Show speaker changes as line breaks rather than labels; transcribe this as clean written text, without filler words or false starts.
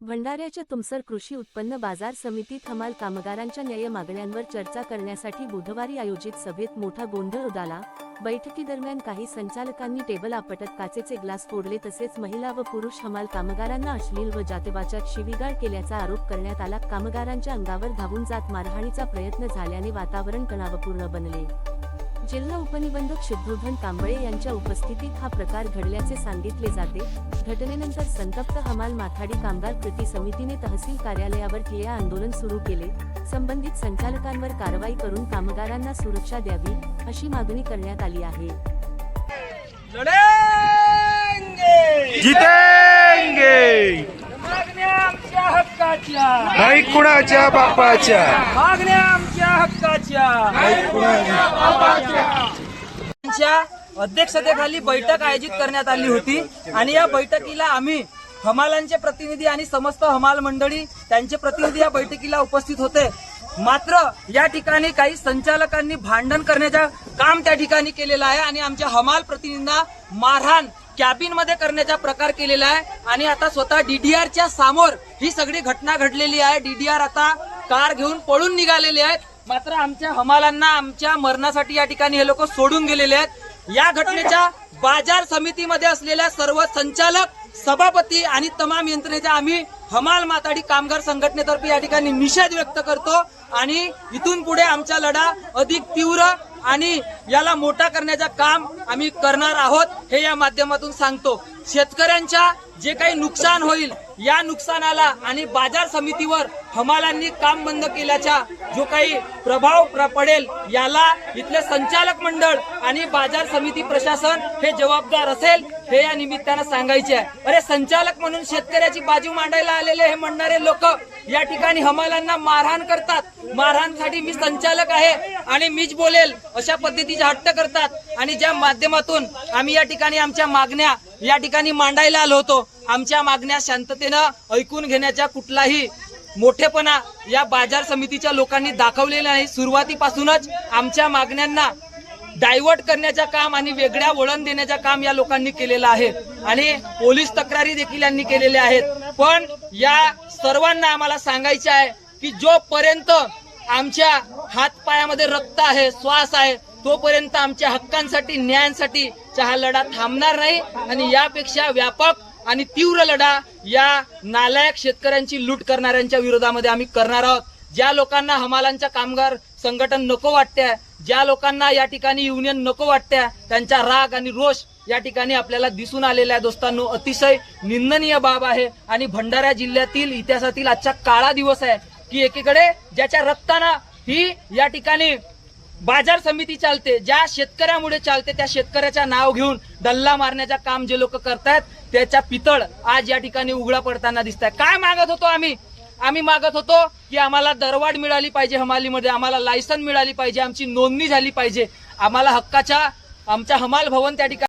भंडाऱ्याच्या तुमसर कृषी उत्पन्न बाजार समितीत हमाल कामगारांच्या न्याय मागण्यांवर चर्चा करण्यासाठी बुधवारी आयोजित सभेत मोठा गोंधळ उडाला। बैठकीदरम्यान काही संचालकांनी टेबल आपटत काचेचे ग्लास फोडले, तसेच महिला व पुरुष हमाल कामगारांना अश्लील व जातीवाचक शिवीगाळ केल्याचा आरोप करण्यात आला। कामगारांच्या अंगावर धावून जात मारहाणीचा प्रयत्न झाल्याने वातावरण तणावपूर्ण बनले। जिल्हा उपनिबंधक शुद्धोधन कांबळे यांच्या उपस्थितीत हा प्रकार घडल्याचे सांगितले जाते। घटनेनंतर संतप्त हमाल माथाडी कामगार कृती समितीने तहसील कार्यालयावर ठिय्या आंदोलन सुरू केले। संबंधित संचालकांवर कारवाई करून कामगारांना सुरक्षा द्यावी अशी मागणी करण्यात आली आहे।
जितेंगे
मागण्या आमच्या हक्काच्या,
नाही कुणाच्या बापाच्या।
मागण्या आमच्या हक्काच्या,
नाही कुणाच्या बापाच्या।
त्यांच्या अध्यक्षतेखाली बैठक आयोजित करण्यात आली होती आणि या बैठकीला आम्ही हमालांचे प्रतिनिधी आणि समस्त हमाल मंडळी त्यांचे प्रतिनिधी या बैठकीला उपस्थित होते। मात्र या ठिकाणी काही संचालकांनी भांडण करण्याचा काम त्या ठिकाणी केलेलं आहे आणि आमच्या हमाल प्रतिनिधींना मारहाण कॅबिन मध्ये करण्याचा प्रकार केलेला आहे आणि आता स्वतः डीडीआरच्या समोर ही सगळी घटना घडलेली आहे। डीडीआर आता कार घेऊन पळून निघालेले आहेत, मात्र आमच्या हमालांना आमच्या मरणासाठी या ठिकाणी हे लोक सोडून गेलेले आहेत। या घटनेच्या बाजार समितीमध्ये असलेल्या सर्व संचालक, सभापती आणि तमाम यंत्रणेचा आम्ही हमाल माथाडी कामगार संघटनेतर्फे या ठिकाणी निषेध व्यक्त करतो आणि इथून पुढे आमचा लढा अधिक तीव्र आणि याला मोठा करण्याचं काम आम्ही करणार आहोत हे या माध्यमातून सांगतो। शेतकऱ्यांच्या जे काही नुकसान होईल या नुकसानाला आणि बाजार समितीवर हमालांनी काम बंद केल्याचा जो काही प्रभाव पडेल याला इथले संचालक मंडळ आणि बाजार समिती प्रशासन हे जबाबदार असेल हे या निमित्तानं सांगायचे आहे। अरे संचालक म्हणून शेतकऱ्याची बाजू मांडायला आलेले हे म्हणणारे लोक या ठिकाणी हमालांना मारहाण करतात। मारहाणसाठी मी संचालक आहे आणि मीच बोलेल अशा पद्धतीचे हट्ट करतात आणि ज्या माध्यमातून आम्ही या ठिकाणी आमच्या मागण्या या ठिकाणी मांडायला आलो होतो, आमच्या मागण्या शांततेनं ऐकून घेण्याचा कुठलाही मोठेपणा या बाजार समितीच्या लोकांनी दाखवलेला नाही। सुरुवातीपासूनच आमच्या मागण्यांना डायव्हर्ट करण्याचं काम आणि वेगळ्या वळण देण्याचं काम या लोकांनी केलेलं आहे आणि पोलीस तक्रारी देखील यांनी केलेल्या आहेत। पण या सर्वांना आम्हाला सांगायचे आहे की जोपर्यंत आमच्या हातपायामध्ये रक्त आहे, श्वास आहे, तोपर्यंत आमच्या हक्कांसाठी, न्यायांसाठी हा लढा थांबणार नाही आणि यापेक्षा व्यापक आणि तीव्र लढा या नालायक शेतकऱ्यांची लूट करणाऱ्यांच्या विरोधामध्ये आम्ही करणार आहोत। ज्या लोकांना हमालांच्या कामगार संघटन नको वाटते, ज्या लोकांना या ठिकाणी युनियन नको वाटते, त्यांचा राग आणि रोष या ठिकाणी आपल्याला दिसून आलेला आहे। दोस्तांनो, अतिशय निंदनीय बाब आहे आणि भंडारा जिल्ह्यातील इतिहासातील आजचा काळा दिवस आहे की एकीकडे ज्याच्या रक्तानं ही या ठिकाणी बाजार समिती चालते, ज्या शेतकऱ्यामुळे चालते, त्या शेतकऱ्याच्या नाव घेऊन डल्ला मारण्याचं काम जे लोक करतायत त्याच्या पितळ आज या ठिकाणी उघडा पडताना दिसत आहे। काय मागत होतो आम्ही मागत होतो की आम्हाला दरवाढ मिळाली पाहिजे, हमालीमध्ये आम्हाला लायसन मिळाली पाहिजे, आमची नोंदणी झाली पाहिजे, आम्हाला हक्काच्या आमच्या हमाल भवन त्या ठिकाणी